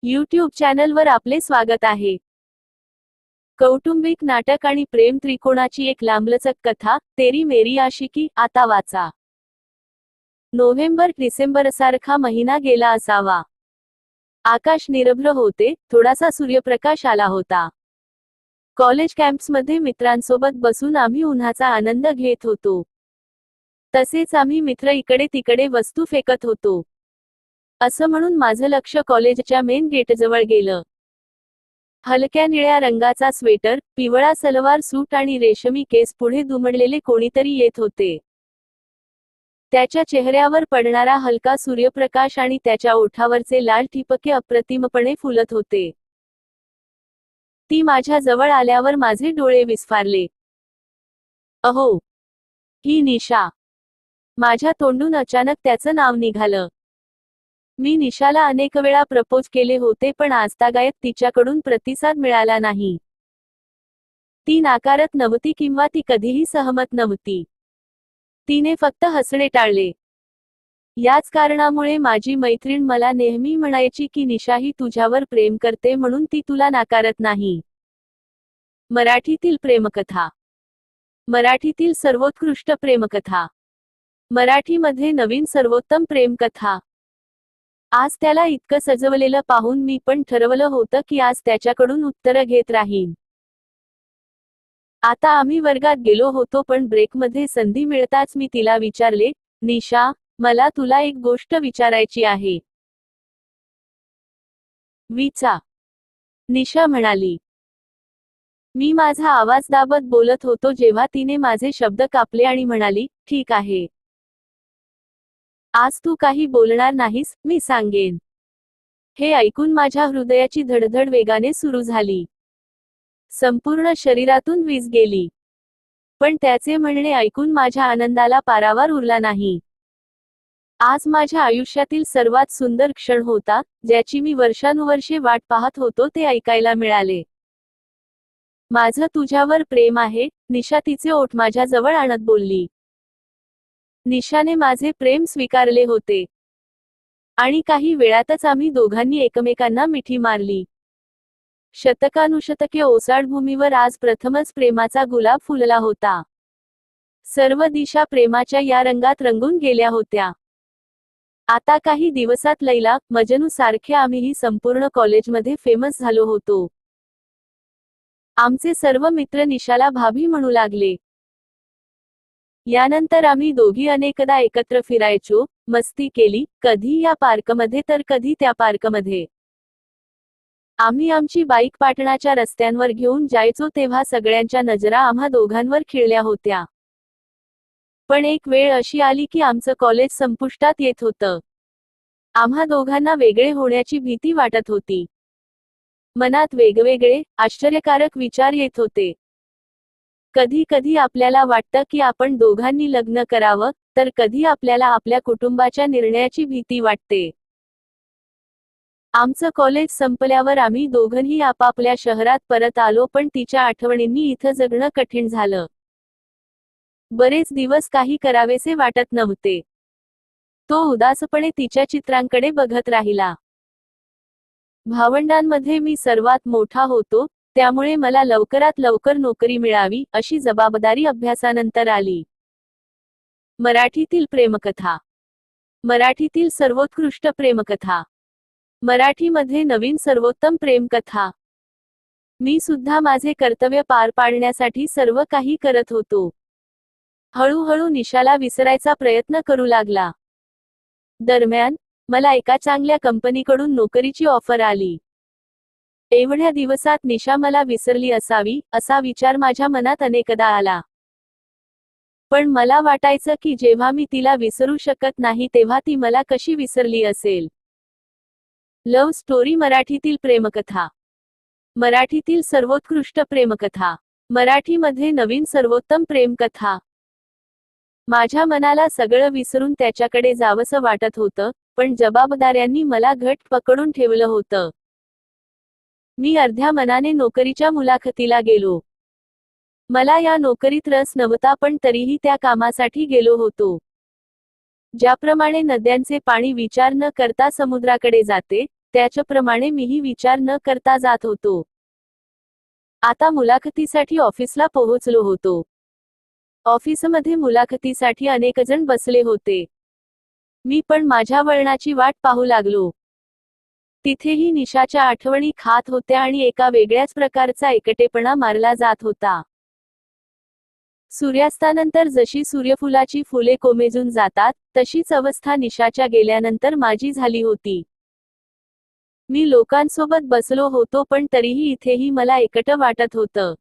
YouTube चॅनलवर आपले स्वागत आहे। कौटुंबिक नाटक आणि प्रेम त्रिकोणाची एक लांबलचक कथा, तेरी मेरी आशिकी, आता वाचा। नोव्हेंबर-डिसेंबरसारखा महिना गेला असावा। आकाश निरभ्र होते, थोडासा सूर्यप्रकाश आला होता। कॉलेज कॅम्प्समध्ये मित्रांसोबत बसून आम्ही उन्हाचा आनंद घेत होतो। तसेच आम्ही मित्र इकडे तिकडे वस्तू फेकत होतो। असं म्हणून माझं लक्ष कॉलेजच्या मेन गेटजवळ गेलं। हलक्या निळ्या रंगाचा स्वेटर, पिवळा सलवार सूट आणि रेशमी केस पुढे दुमडलेले कोणीतरी येत होते। त्याच्या चेहऱ्यावर पडणारा हलका सूर्यप्रकाश आणि त्याच्या ओठावरचे लाल ठिपके अप्रतिमपणे फुलत होते। ती माझ्या जवळ आल्यावर माझे डोळे विस्फारले। अहो, ही निशा। माझ्या तोंडून अचानक त्याचं नाव निघालं। मी निशाला अनेक वेळा प्रपोज केले होते, पण आजतागायत तिच्याकडून प्रतिसाद मिळाला नाही। ती नाकारत नव्हती किंवा ती कधीही सहमत नव्हती। तिने फक्त हसणे टाळले। याच कारणामुळे माझी मैत्रीण मला नेहमी म्हणायची की निशाही तुझ्यावर प्रेम करते, म्हणून ती तुला नाकारत नाही। मराठीतील प्रेमकथा। मराठीतील सर्वोत्कृष्ट प्रेमकथा। मराठीमध्ये नवीन सर्वोत्तम प्रेमकथा। आज त्याला इतकं सजवलेलं पाहून मी पण ठरवलं होतं की आज त्याच्याकडून उत्तरं घेत राहीन। आता आम्ही वर्गात गेलो होतो, पण ब्रेकमध्ये संधी मिळताच मी तिला विचारले, निशा, मला तुला एक गोष्ट विचारायची आहे। विचा, निशा म्हणाली। मी माझा आवाज दाबत बोलत होतो जेव्हा तिने माझे शब्द कापले आणि म्हणाली, ठीक आहे। आज तू काही बोलणार नाहीस, मी सांगेन। हे ऐकून माझ्या हृदयाची धडधड वेगाने सुरू झाली। संपूर्ण शरीरातून वीज गेली। पण त्याचे म्हणणे ऐकून माझ्या आनंदाला पारावार उरला नाही। आज माझ्या आयुष्यातील सर्वात सुंदर क्षण होता, ज्याची मी वर्षानुवर्षे वाट पाहत होतो ते ऐकायला मिळाले। माझं तुझ्यावर प्रेम आहे, निशा तिचे ओठ माझ्या जवळ आणत बोलली। निशाने माझे प्रेम स्वीकारले होते। आणि काही वेळातच आम्ही दोघांनी एकमेकांना मिठी मारली। शतकानुशतके ओसाड भूमीवर आज प्रथमच प्रेमाचा गुलाब फुलला होता। सर्व दिशा प्रेमाच्या या रंगात रंगून गेल्या होत्या। आता काही दिवसात लैला, मजनू सारखे आम्हीही संपूर्ण कॉलेजमध्ये फेमस झालो होतो। आमचे सर्व मित्र निशाला भाभी म्हणू लागले। यानंतर आम्ही दोघी अनेकदा एकत्र फिरायचो, मस्ती केली, कधी या पार्कमध्ये तर कधी त्या पार्कमध्ये। आम्ही आमची बाईक पाटणाच्या रस्त्यांवर घेऊन जायचो तेव्हा सगळ्यांच्या नजरा आम्हा दोघांवर खिळल्या होत्या। पण एक वेळ अशी आली की आमचं कॉलेज संपुष्टात येत होतं। आम्हा दोघांना वेगळे होण्याची भीती वाटत होती। मनात वेगवेगळे, आश्चर्यकारक विचार येत होते। कधी कधी आपल्याला वाटतं की आपण दोघांनी लग्न करावं, तर कधी आपल्याला आपल्या कुटुंबाच्या निर्णयाची भीती वाटते। आमचं कॉलेज संपल्यावर आम्ही दोघंही आपापल्या शहरात परत आलो, पण तिच्या आठवणींनी इथं जगणं कठीण झालं। बरेच दिवस काही करावेसे वाटत नव्हते। तो उदासपणे तिच्या चित्रांकडे बघत राहिला। भावंडांमध्ये मी सर्वात मोठा होतो, त्यामुळे मला लवकरात लवकर नोकरी मिळावी, अशी जबाबदारी अभ्यासानंतर आली। मराठीतील प्रेमकथा। मराठीतील सर्वोत्कृष्ट प्रेमकथा। मराठीमध्ये नवीन सर्वोत्तम प्रेमकथा। मी सुद्धा माझे कर्तव्य पार पाडण्यासाठी सर्व काही करत होतो। हळूहळू निशाला विसरायचा प्रयत्न करू लागला। दरम्यान, मला एका चांगल्या कंपनीकडून नोकरीची ऑफर आली। एवढ्या दिवसात निशा मला विसरली असावी, असा विचार माझ्या मनात अनेकदा आला। पण मला वाटायचं की जेव्हा मी तिला विसरू शकत नाही तेव्हा ती मला कशी विसरली असेल। लव्ह स्टोरी मराठीतील प्रेमकथा। मराठीतील सर्वोत्कृष्ट प्रेमकथा। मराठीमध्ये नवीन सर्वोत्तम प्रेमकथा। माझ्या मनाला सगळं विसरून त्याच्याकडे जावंसं वाटत होतं, पण जबाबदाऱ्यांनी मला घट्ट पकडून ठेवलं होतं। मी अर्ध्या मनाने नोकरीच्या मुलाखतीला गेलो। मला या नोकरीत रस नव्हता, पण तरीही त्या कामासाठी गेलो होतो। ज्याप्रमाणे नद्यांचे पाणी विचार न करता समुद्राकडे जाते, त्याच्याप्रमाणे मीही विचार न करता जात होतो. आता मुलाखतीसाठी ऑफिसला पोहोचलो होतो. ऑफिसमध्ये मुलाखतीसाठी अनेक जण बसले होते. मी पण माझ्या वळणाची वाट पाहू लागलो. तिथेही निशाच्या आठवणी खात होत्या आणि एका वेगळ्याच प्रकारचा एकटेपणा मारला जात होता. सूर्यास्तानंतर जशी सूर्यफुलाची फुले कोमेजून जातात, तशीच अवस्था निशाच्या गेल्यानंतर माझी झाली होती. मी लोकांसोबत बसलो होतो पण तरीही इथेही मला एकटं वाटत होतं.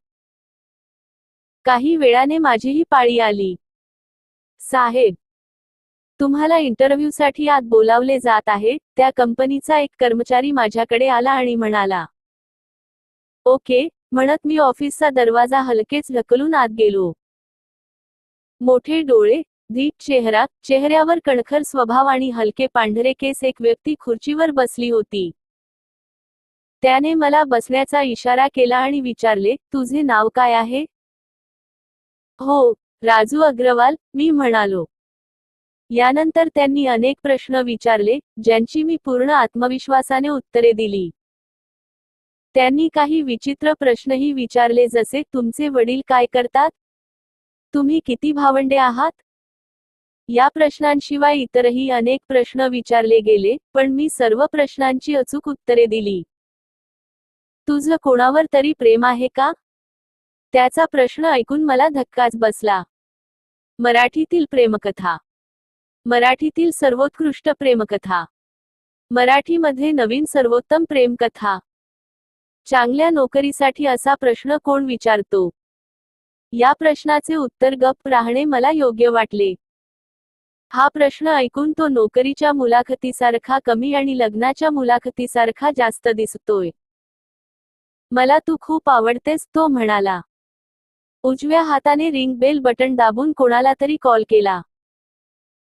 काही वेळाने माझीही पाळी आली. साहेब, तुम्हाला इंटरव्ह्यूसाठी आत बोलावले जात आहे. त्या कंपनीचा एक कर्मचारी माझ्याकडे आला आणि म्हणाला. ओके, म्हणत मी ऑफिसचा दरवाजा हलकेच ढकलून आत गेलो. मोठे डोळे, धीट चेहरा, चेहऱ्यावर कणखर स्वभाव आणि हलके पांढरे केस एक व्यक्ती खुर्चीवर बसली होती. त्याने मला बसण्याचा इशारा केला आणि विचारले, तुझे नाव काय आहे? हो, राजू अग्रवाल, मी म्हणालो. यानंतर त्यांनी अनेक प्रश्न विचारले, ज्यांची मी पूर्ण आत्मविश्वासाने उत्तरे दिली. त्यांनी काही विचित्र प्रश्नही विचारले जसे, तुमचे वडील काय करतात? तुम्ही किती भावंडे आहात? या प्रश्नांशिवाय इतरही अनेक प्रश्न विचारले गेले, पण मी सर्व प्रश्नांची अचूक उत्तरे दिली. तुझं कोणावर तरी प्रेम आहे का? त्याचा प्रश्न ऐकून मला धक्काच बसला. मराठीतील प्रेमकथा. मराठीतील सर्वोत्कृष्ट प्रेमकथा. मराठीमध्ये नवीन सर्वोत्तम प्रेमकथा. चांगल्या नोकरीसाठी असा प्रश्न कोण विचारतो? या प्रश्नाचे उत्तर गप्प राहणे मला योग्य वाटले. हा प्रश्न ऐकून तो नोकरीच्या मुलाखतीसारखा कमी आणि लग्नाच्या मुलाखतीसारखा जास्त दिसतोय. मला तू खूप आवडतेस, तो म्हणाला. उजव्या हाताने रिंग बेल बटन दाबून कोणाला तरी कॉल केला.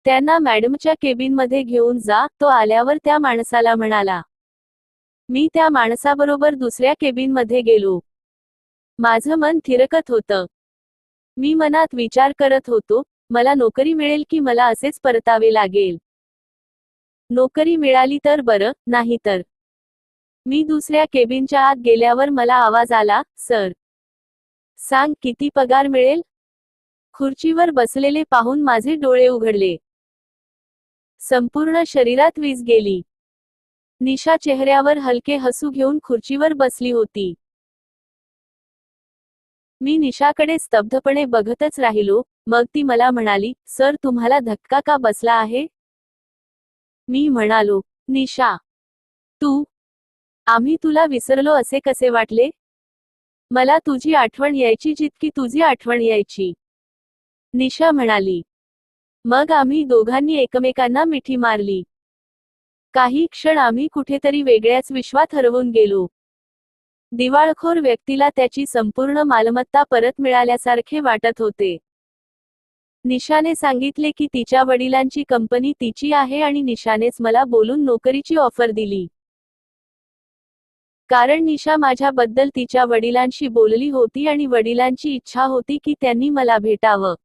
त्यांना मॅडमच्या केबिनमध्ये घेऊन जा, तो आल्यावर त्या माणसाला म्हणाला. मी त्या माणसाबरोबर दुसऱ्या केबिनमध्ये गेलो. माझं मन थिरकत होतं. मी मनात विचार करत होतो, मला नोकरी मिळेल की मला असेच परतावे लागेल. नोकरी मिळाली तर बरं, नाही तर. मी दुसऱ्या केबिनच्या आत गेल्यावर मला आवाज आला, सर. सांग किती पगार मिळेल? खुर्चीवर बसलेले पाहून माझे डोळे उघडले. संपूर्ण शरीरात वीज गेली. निशा चेहऱ्यावर हलके हसू घेऊन खुर्चीवर बसली होती. मी निशाकडे स्तब्धपणे बघतच राहिलो. मग ती मला म्हणाली, सर तुम्हाला धक्का का बसला आहे? मी म्हणालो, निशा, तू. आम्ही तुला विसरलो असे कसे वाटले? मला तुझी आठवण यायची जितकी तुझी आठवण यायची. निशा म्हणाली. मग आम्ही दोघांनी एकमेकांना मिठी मारली. काही क्षण आम्ही कुठेतरी वेगळ्याच विश्वात हरवून गेलो. दिवाळखोर व्यक्तीला त्याची संपूर्ण मालमत्ता परत मिळाल्यासारखे वाटत होते. निशाने सांगितले की तिच्या वडिलांची कंपनी तिची आहे आणि निशानेच मला बोलून नोकरीची ऑफर दिली. कारण निशा माझ्याबद्दल तिच्या वडिलांशी बोलली होती आणि वडिलांची इच्छा होती की त्यांनी मला भेटावं.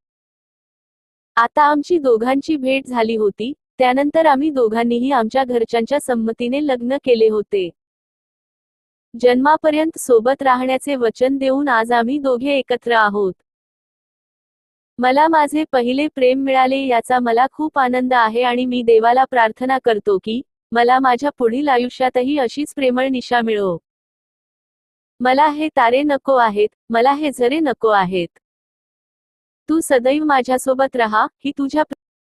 आता आमची दोघांची भेट झाली होती. त्यानंतर आम्ही दोघांनीही आमच्या घरच्यांच्या संमतीने लग्न केले होते. जन्मापर्यंत सोबत राहण्याचे वचन देऊन आज आम्ही दोघे एकत्र आहोत. मला माझे पहिले प्रेम मिळाले याचा मला खूप आनंद आहे आणि मी देवाला प्रार्थना करतो की मला माझ्या पुढील आयुष्यातही अशीच प्रेमळ निशा मिळो. मला हे तारे नको आहेत, मला हे झरे नको आहेत. तू सदैव माझ्यासोबत रहा, ही तुझ्या